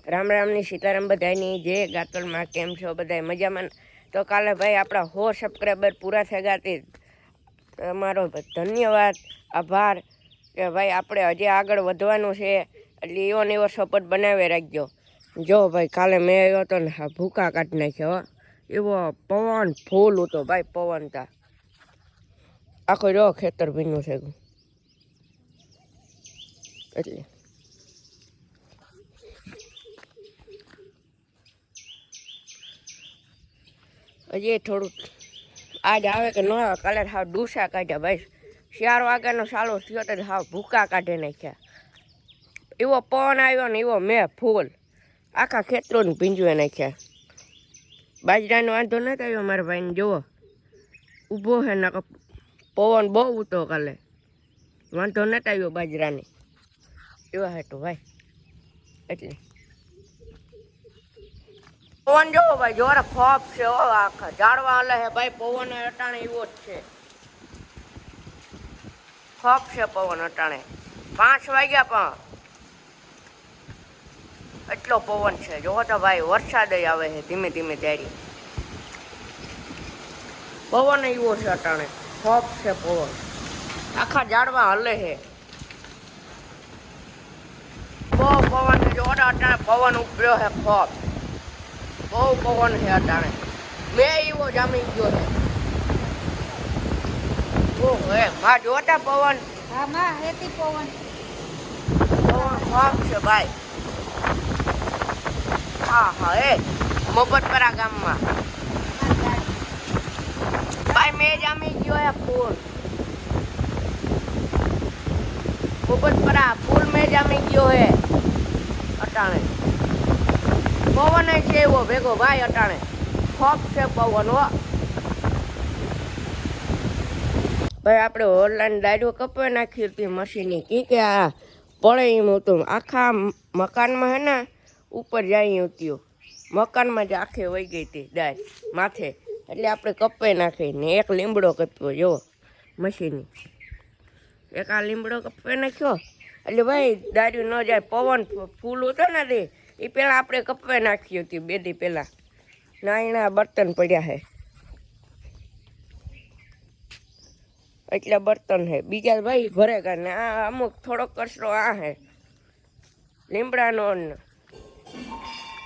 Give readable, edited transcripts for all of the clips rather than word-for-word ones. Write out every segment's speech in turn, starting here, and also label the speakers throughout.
Speaker 1: રામ રામની સીતારામ બધાની જે ગાતલમાં કેમ છો બધા મજામાં? તો કાલે ભાઈ આપણા 100 સબસ્ક્રાઈબર પૂરા થઈ ગયા તે તમારો ધન્યવાદ આભાર કે ભાઈ આપણે હજી આગળ વધવાનું છે એટલે એવો સપોર્ટ બનાવી રાખજો. જો ભાઈ કાલે મેં આવ્યો હતો ને હા ભૂકા કાઢી નાખ્યો. એવો પવન ફૂલ હતો ભાઈ, પવન તા આખો જો ખેતર ભીનું છે એટલે હજી થોડુંક આજ આવે કે ન આવે. કાલે હાવ ડૂસા કાઢ્યા ભાઈ, 4 વાગ્યાનો ચાલુ થયો તો હાવ ભૂકા કાઢી નાખ્યા. એવો પવન આવ્યો ને એવો મેં ફૂલ આખા ખેતરોને ભીંજવી નાખ્યા. બાજરાનો વાંધો નથી આવ્યો મારા ભાઈને, જુઓ ઊભો છે ને પવન બહુ હતો કાલે, વાંધો નથી આવ્યો બાજરાને. એવા હતું ભાઈ એટલે પવન જોવો ભાઈ, જોરે ખોપ છે આખા ઝાડવા હલે છે ભાઈ. પવન અટાણે એવો જ છે, ખોપ છે પવન અટાણે. 5 વાગ્યા પણ એટલો પવન છે. જોવો તો ભાઈ વરસાદ આવે છે ધીમે ધીમે ત્યારે. પવન એવો છે અટાણે, ખોપ છે પવન, આખા ઝાડવા હલે છે. બહુ પવન છે. જોવો તો અટાણે પવન ઉભર્યો છે, ખોપ બહુ પવન છે અટાણે. મેં એવો જામી ગયો છે. ઓહો માં જોતા પવન,
Speaker 2: હા માં હેતી પવન
Speaker 1: ખોપ છે ભાઈ. હા હા એ મોબતપરા ગામમાં ભાઈ મેં જામી ગયો હે ફૂલ. મોબતપરા ફૂલ મેં જામી ગયો હે અટાણે. પવન છે એવો ભેગો ભાઈ અટાણે, ખોપ છે પવન હો ભાઈ. આપણે ઓનલાઈન દારૂ કપાઈ નાખી હતી મશીનની કે આ પડે એમ હતું. આખા મકાનમાં હે ને ઉપર જાય હતી, મકાનમાં જ આખે વહી ગઈ હતી દાળ માથે, એટલે આપણે કપાઈ નાખી ને એક લીમડો કપ્યો જો મશીનની. એક આ લીમડો કપાઈ નાખ્યો એટલે ભાઈ દારૂ ન જાય. પવન ફૂલ હતો ને તે એ પહેલાં આપણે કપાઈ નાખી હતી 2 દી પહેલાં. નાના બર્તન પડ્યા છે એટલા બર્તન છે, બીજા ભાઈ ભરે કાને. આ અમુક થોડોક કચરો આ છે લીમડાનો ને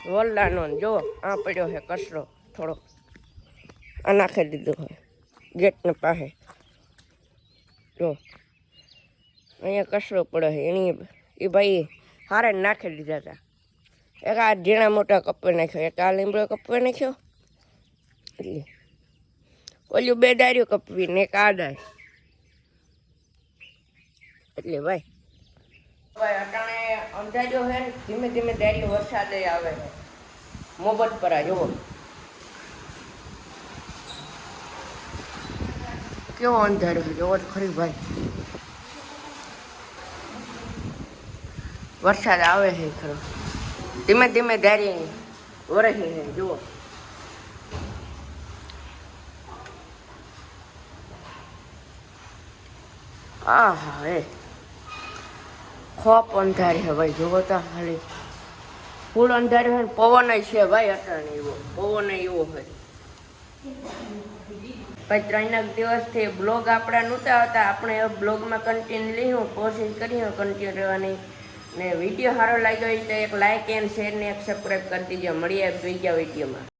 Speaker 1: વલ્લાનો. જો આ પડ્યો છે કચરો થોડોક, આ નાખી દીધો છે ગેટને પાસે. જો અહીંયા કચરો પડે છે એની એ ભાઈ હારે નાખી દીધા હતા. એક આ ઝીણા મોટા કપાઈ નાખ્યો, એક આ લીમડો કપાઈ નાખ્યો, એટલે ઓલું 2 દાર્યું કપવી ને એક આ દાય એટલે ભાઈ. ભાઈ અટાણે અંધાર્યો છે ને ધીમે ધીમે દારી વરસાદ આવે છે. મોબતપરા જુઓ કેવો અંધાર્યો છે, જોવો ખરી ભાઈ. વરસાદ આવે છે ખરો, ધીમે ધીમે દારી વરસી છે જુઓ. હા હા એ ખોપ અંધારી છે ભાઈ, જોવો તો ખાલી ફૂલ અંધારી હોય ને પવન છે ભાઈ અટાણે એવો. પવન એવો હોય ભાઈ. 3 દિવસથી બ્લોગ આપણા નહોતા આવતા, આપણે બ્લોગમાં કન્ટિન્યુ લઈશું, કોશિશ કરીશું કન્ટિન્યુ રહેવાની. ને વિડીયો સારો લાગ્યો હોય તો એક લાઇક એન્ડ શેર ને એક સબસ્ક્રાઈબ કરી દીજો. મળીએ બીજા વિડીયોમાં.